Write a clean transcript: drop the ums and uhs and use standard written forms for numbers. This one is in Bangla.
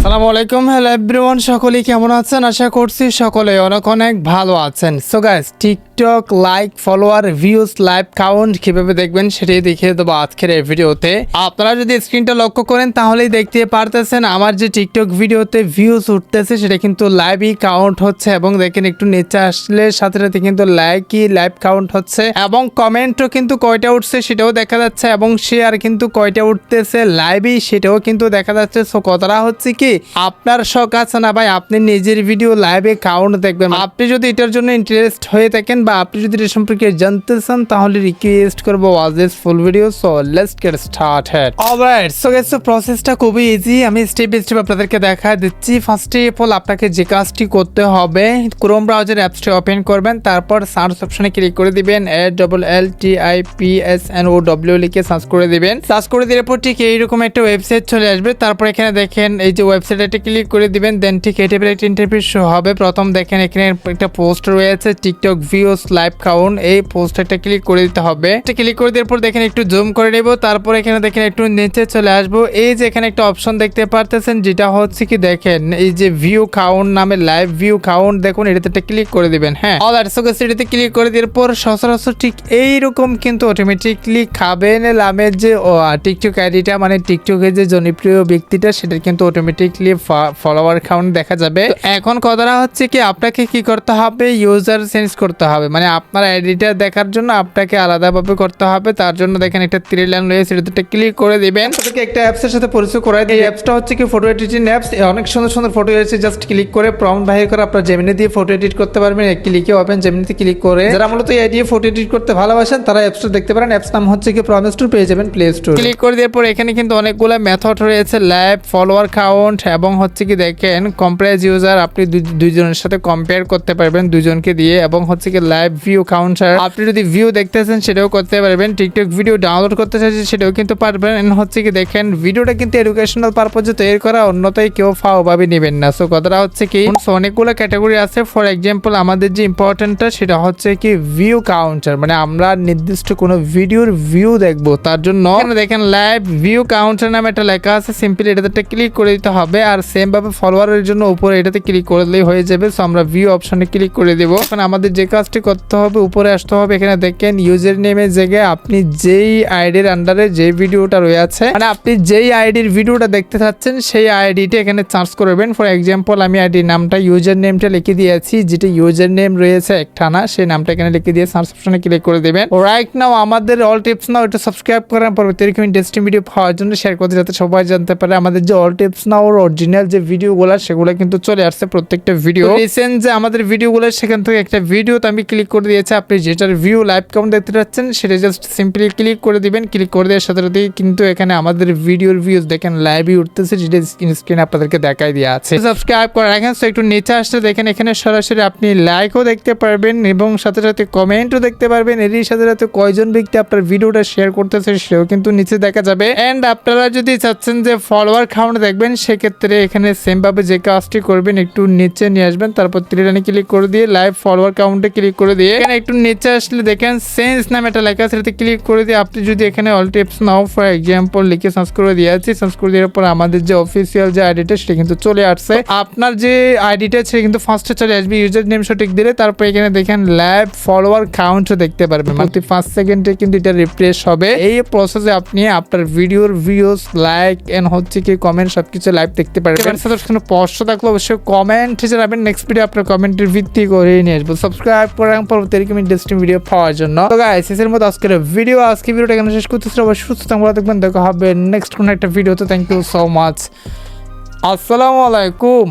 আসসালামু আলাইকুম, হ্যালো এভরিওয়ান, সকলেই কেমন আছেন? আশা করছি সকলে অনেক অনেক ভালো আছেন। So guys, TikTok like, follower, views, live count কিভাবে দেখবেন সেটাই দেখিয়ে দেবো আজকের এই ভিডিওতে। আপনারা যদি স্ক্রিনটা লক্ষ্য করেন তাহলেই দেখতে পারতেছেন আমার যে টিকটক ভিডিওতে ভিউজ উঠতেছে সেটা কিন্তু লাইভই কাউন্ট হচ্ছে, এবং দেখেন একটু নিচে আসলে সাথে সাথে কিন্তু লাইভ কাউন্ট হচ্ছে, এবং কমেন্টও কিন্তু কয়টা উঠছে সেটাও দেখা যাচ্ছে, এবং শেয়ার কিন্তু কয়টা উঠতেছে লাইভই সেটাও কিন্তু দেখা যাচ্ছে। সো কথাটা হচ্ছে কি, আপনার শখ আছে না ভাই আপনি নিজের ভিডিও লাইভে কাউন্ট দেখবেন? আপনি যদি এটার জন্য ইন্টারেস্ট হয়ে থাকেন বা আপনি যদি এটা সম্পর্কে জানতে চান তাহলে রিকোয়েস্ট করবো watch this full video. So let's get started. Alright, so guys, প্রসেসটা খুবই ইজি, আমি স্টেপ বাই স্টেপ আপনাদেরকে দেখা দিচ্ছি। ফার্স্টে অফ অল আপনাকে যে কাজটি করতে হবে, ক্রোম ব্রাউজার অ্যাপসটি ওপেন করবেন, তারপর সার্চ অপশনে ক্লিক করে দিবেন, ALLTIPSNOW লিখে সার্চ করে দিবেন। সার্চ করে দেওয়ার পর ঠিক এইরকম একটা ওয়েবসাইট চলে আসবে। তারপর এখানে দেখেন এই যে ওয়েবসাইটে ক্লিক করে দিবেন, দেন ঠিক এই টাইপের একটা ইন্টারফেস শো হবে। প্রথম দেখেন এখানে একটা পোস্ট রয়েছে টিকটক ভিউজ লাইভ কাউন্ট, এই পোস্টারটা ক্লিক করে দিতে হবে। এটা ক্লিক করে দেওয়ার পর দেখেন একটু জুম করে নেব, তারপর এখানে দেখেন একটু নিচে চলে আসবো। এই যে এখানে একটা অপশন দেখতে পারতেছেন যেটা হচ্ছে কি দেখেন এই যে ভিউ কাউন্ট নামে লাইভ ভিউ কাউন্ট, দেখুন এটাতে ক্লিক করে দিবেন। হ্যাঁ, অলরাইট, সো গাইস, এটাতে ক্লিক করে দেওয়ার পর সচরাচর ঠিক এইরকম কিন্তু অটোমেটিকলি খাবেন নামের যে টিকটক আইডিটা, মানে টিকটকের যে জনপ্রিয় ব্যক্তিটা সেটা কিন্তু অটোমেটিকলি ফলোয়ার কাউন্ট দেখা যাবে। এখন কথাটা হচ্ছে কি আপনাকে কি করতে হবে, ইউজার চেঞ্জ করতে হবে, মানে আপনার আইডিটা দেখার জন্য আপনাকে আলাদাভাবে করতে হবে। তার জন্য দেখেন একটা থ্রি লাইন রয়েছে, এটাতে ক্লিক করে দিবেন। আপনাকে একটা অ্যাপসের সাথে পরিচয় করাই দিই। এই অ্যাপসটা হচ্ছে কি ফটো এডিটিং অ্যাপস, অনেক সুন্দর সুন্দর ফটো এসেছে। জাস্ট ক্লিক করে প্রম্পট বাহির করে আপনার জেমিনি দিয়ে ফটো এডিট করতে পারবেন। ক্লিকে ওপেন জেমিনিতে ক্লিক করে যারা মূলত এই দিয়ে ফটো এডিট করতে ভালোবাসেন তারা অ্যাপসটা দেখতে পারেন। অ্যাপস নাম হচ্ছে কি প্রমিস টু, পেয়ে যাবেন প্লে স্টোর। ক্লিক করে দেওয়ার পর এখানে কিন্তু অনেকগুলো মেথড রয়েছে, লাইভ, ফলোয়ার কাউন্ট, এবং হচ্ছে কি দেখেন কম্পারেজ ইউজার, আপনি দুইজনের সাথে কম্পেয়ার করতে পারবেন দুইজনকে দিয়ে, এবং হচ্ছে কি লাইভ ভিউ কাউন্টার, আপনি যদি ভিউ দেখতেছেন সেটাও করতে পারবেন। টিকটক ভিডিও ডাউনলোড করতে চাইছেন সেটাও কিন্তু পারবেন। হচ্ছে কি দেখেন ভিডিওটা কিন্তু এডুকেশনাল পারপোজে তৈরি করা, অন্যথায় কেউ ফাওভাবে নেবেন না। সো কথাটা হচ্ছে কি অনেকগুলো ক্যাটাগরি আছে। ফর এক্সাম্পল আমাদের যে ইম্পর্টেন্টটা সেটা হচ্ছে কি ভিউ কাউন্টার, মানে আমরা নির্দিষ্ট কোনো ভিডিওর ভিউ দেখবো, তার জন্য দেখেন লাইভ ভিউ কাউন্টার নামে একটা লেখা আছে, সিম্পলি এটাতে ক্লিক করে দিতে হবে। আর সেম ভাবে ফলোয়ারের জন্য উপরে এটাতে ক্লিক করলেই হয়ে যাবে। সো আমরা ভিউ অপশনে ক্লিক করে দেবো। এখন আমাদের যে কাজটি করতে হবে, উপরে আসতে হবে, এখানে দেখেন ইউজার নেমের জায়গায় আপনি যেই আইডির আন্ডারে যে ভিডিওটা রয়েছে, মানে আপনি যেই আইডির ভিডিওটা দেখতে চাচ্ছেন সেই আইডিটা এখানে সার্চ করবেন। ফর এক্সাম্পল আমি আইডির নামটা, ইউজার নেমটা লিখে দিয়েছি, যেটা ইউজার নেম রয়েছে একটানা, সেই নামটা এখানে লিখে দিয়ে সার্চ অপশনে ক্লিক করে দেবেন। রাইট নাও আমাদের অল টিপস নাও এটা সাবস্ক্রাইব করার পরবর্তী এরকম ইন্টারেস্টিং ভিডিও পাওয়ার জন্য শেয়ার করতে, যাতে সবাই জানতে পারে আমাদের যে অল টিপস নাও অরিজিনাল যে ভিডিওগুলো সেগুলো কিন্তু চলে আসছে প্রত্যেকটা ভিডিও। রিসেন্ট যে আমাদের ভিডিওগুলো সেখান থেকে একটা ভিডিওতে আমি ক্লিক করে দিয়েছি, আপনি যেটার ভিউ লাইভ কাউন্ট দেখতে পাচ্ছেন সেটা জাস্ট সিম্পলি ক্লিক করে দিবেন। ক্লিক করে দেওয়ার সাথে সাথে কিন্তু এখানে আমাদের ভিডিওর ভিউজ দেখেন লাইভই উঠতেছে, যেটা স্ক্রিনে আপনাদেরকে দেখাই দেওয়া আছে। সাবস্ক্রাইব করে রাখেন। সো একটু নিচে আসলে দেখেন এখানে সরাসরি আপনি লাইকও দেখতে পারবেন এবং সাথে সাথে কমেন্টও দেখতে পারবেন। এরই সাথে সাথে কয়জন ব্যক্তি আপনার ভিডিওটা শেয়ার করতেছে সেও কিন্তু নিচে দেখা যাবে। এন্ড আপনারা যদি চাচ্ছেন যে ফলোয়ার কাউন্ট দেখবেন সেক্ষেত্রে এখানে সেম ভাবে যে কাজটি করবেন, একটু নিচে নিয়ে আসবেন, তারপর ত্রিলাইনে ক্লিক করে দিয়ে লাইভ ফলোয়ার কাউন্টে ক্লিক করে দিয়ে এখানে একটু নিচে আসলে দেখেন চেঞ্জ নামে একটা লেখা আছে, সেটাতে ক্লিক করে দিয়ে আপনি যদি এখানে all tips now for example লিখে সার্চ করে দিয়েছি, সার্চ করে দেওয়ার পর আমাদের যে অফিসিয়াল যে আইডিটা সেটা কিন্তু চলে আসছে। আপনার যে আইডিটা সেটা কিন্তু ফার্স্টে চলে আসবে, ইউজার নেম সঠিক দিলে তারপর এখানে দেখেন লাইভ ফলোয়ার কাউন্টও দেখতে পারবেন, প্রতি 5 সেকেন্ডে কিন্তু এটা রিফ্রেশ হবে। এই প্রসেসে আপনি আপনার ভিডিওর ভিউজ লাইক এন্ড হচ্ছে কি কমেন্ট সবকিছু লাইভ দেখতে পারবেন। কোনো প্রশ্ন থাকলে অবশ্যই কমেন্টে জানাবেন, নেক্সট ভিডিও আপনার কমেন্টের ভিত্তি করে নিয়ে আসবো। সাবস্ক্রাইব করে রাখুন পরবর্তী এরকম ইন্টারেস্টিং ভিডিও পাওয়ার জন্য। তো গাইস, এর মতো আজকের ভিডিওটা এখানে শেষ করতেছি। অবশ্যই সুস্থ থাকবেন, দেখা হবে নেক্সট কোনো একটা ভিডিওতে। থ্যাংক ইউ সো মাচ, আসসালামু আলাইকুম।